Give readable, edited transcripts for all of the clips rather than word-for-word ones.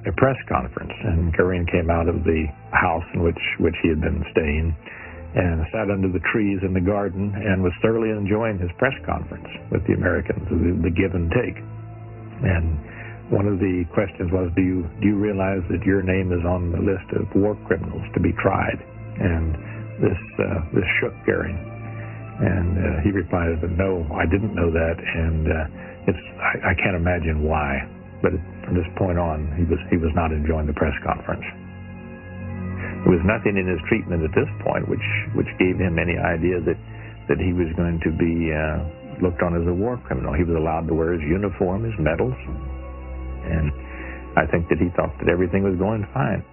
a press conference, and Goering came out of the house in which he had been staying and sat under the trees in the garden and was thoroughly enjoying his press conference with the Americans, the give and take. And one of the questions was, do you realize that your name is on the list of war criminals to be tried? And this shook Goering. And he replied, no, I didn't know that, and I can't imagine why. But from this point on, he was not enjoying the press conference. There was nothing in his treatment at this point which gave him any idea that he was going to be looked on as a war criminal. He was allowed to wear his uniform, his medals, and I think that he thought that everything was going fine.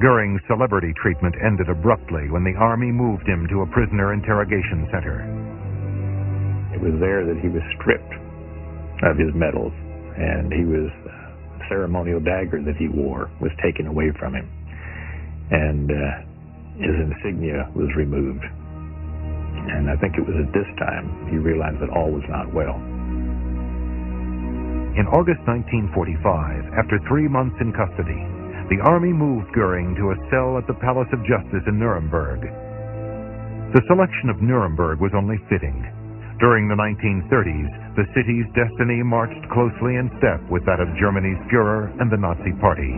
Goering's celebrity treatment ended abruptly when the Army moved him to a prisoner interrogation center. It was there that he was stripped of his medals, and the ceremonial dagger that he wore was taken away from him, and his insignia was removed. And I think it was at this time he realized that all was not well. In August 1945, after 3 months in custody, the Army moved Goering to a cell at the Palace of Justice in Nuremberg. The selection of Nuremberg was only fitting. During the 1930s, the city's destiny marched closely in step with that of Germany's Führer and the Nazi Party.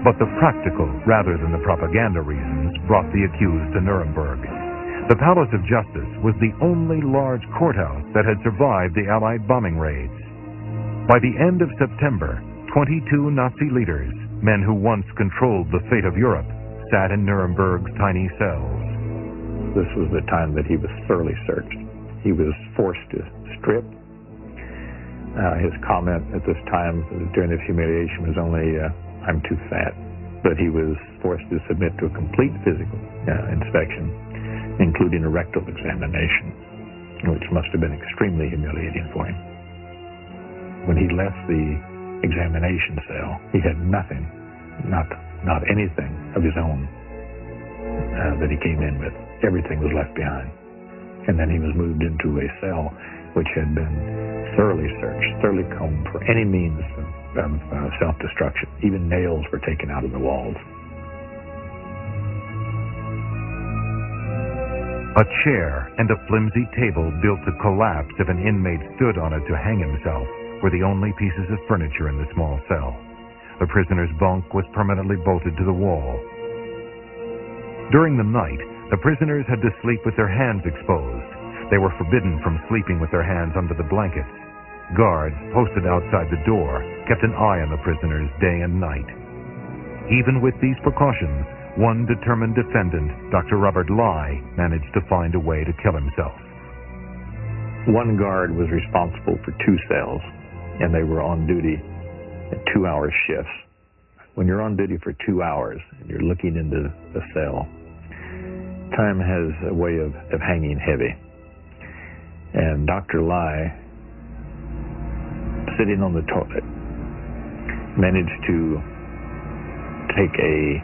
But the practical, rather than the propaganda reasons, brought the accused to Nuremberg. The Palace of Justice was the only large courthouse that had survived the Allied bombing raids. By the end of September, 22 Nazi leaders, men who once controlled the fate of Europe, sat in Nuremberg's tiny cells. This was the time that he was thoroughly searched. He was forced to strip. His comment at this time during the humiliation was only, I'm too fat. But he was forced to submit to a complete physical inspection, including a rectal examination, which must have been extremely humiliating for him. When he left the examination cell, he had nothing, not anything of his own that he came in with. Everything was left behind. And then he was moved into a cell which had been thoroughly searched, thoroughly combed for any means of self-destruction. Even nails were taken out of the walls. A chair and a flimsy table built to collapse if an inmate stood on it to hang himself were the only pieces of furniture in the small cell. The prisoner's bunk was permanently bolted to the wall. During the night, the prisoners had to sleep with their hands exposed. They were forbidden from sleeping with their hands under the blankets. Guards posted outside the door kept an eye on the prisoners day and night. Even with these precautions, one determined defendant, Dr. Robert Lye, managed to find a way to kill himself. One guard was responsible for 2 cells, and they were on duty at 2-hour shifts. When you're on duty for 2 hours and you're looking into the cell, time has a way of hanging heavy. And Dr. Lye, sitting on the toilet, managed to take a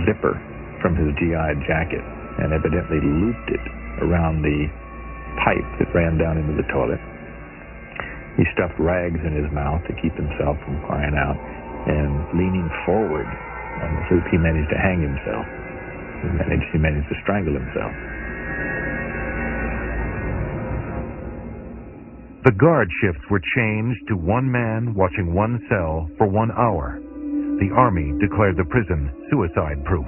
zipper from his GI jacket and evidently looped it around the pipe that ran down into the toilet. He stuffed rags in his mouth to keep himself from crying out, and leaning forward on the loop, he managed to hang himself. He managed to strangle himself. The guard shifts were changed to one man watching one cell for 1 hour. The Army declared the prison suicide-proof.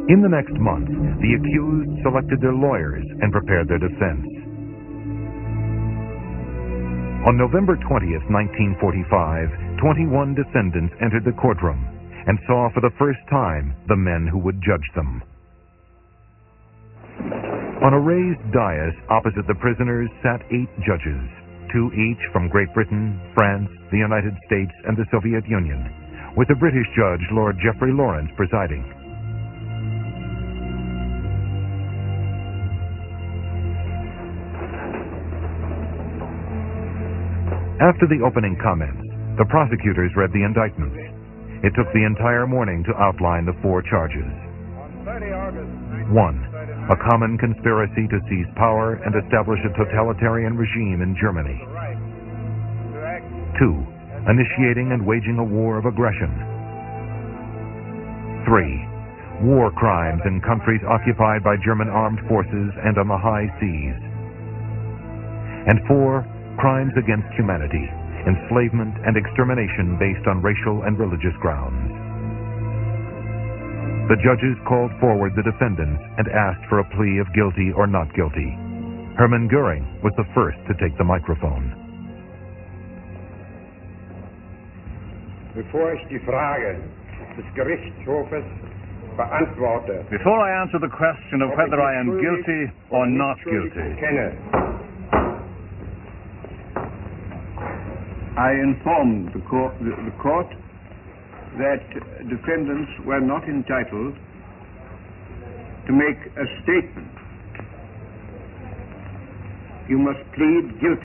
In the next month, the accused selected their lawyers and prepared their defense. On November 20th, 1945, 21 defendants entered the courtroom and saw for the first time the men who would judge them. On a raised dais opposite the prisoners sat 8 judges, 2 each from Great Britain, France, the United States, and the Soviet Union, with the British judge, Lord Geoffrey Lawrence, presiding. After the opening comments, the prosecutors read the indictments. It took the entire morning to outline the 4 charges. 1. a common conspiracy to seize power and establish a totalitarian regime in Germany. 2. Initiating and waging a war of aggression. 3. War crimes in countries occupied by German armed forces and on the high seas. And 4. Crimes against humanity, enslavement and extermination based on racial and religious grounds. The judges called forward the defendants and asked for a plea of guilty or not guilty. Hermann Göring was the first to take the microphone. Bevor ich die Frage des Gerichtshofes beantworte, before I answer the question of whether I am guilty or not guilty, I informed the court that defendants were not entitled to make a statement. You must plead guilty.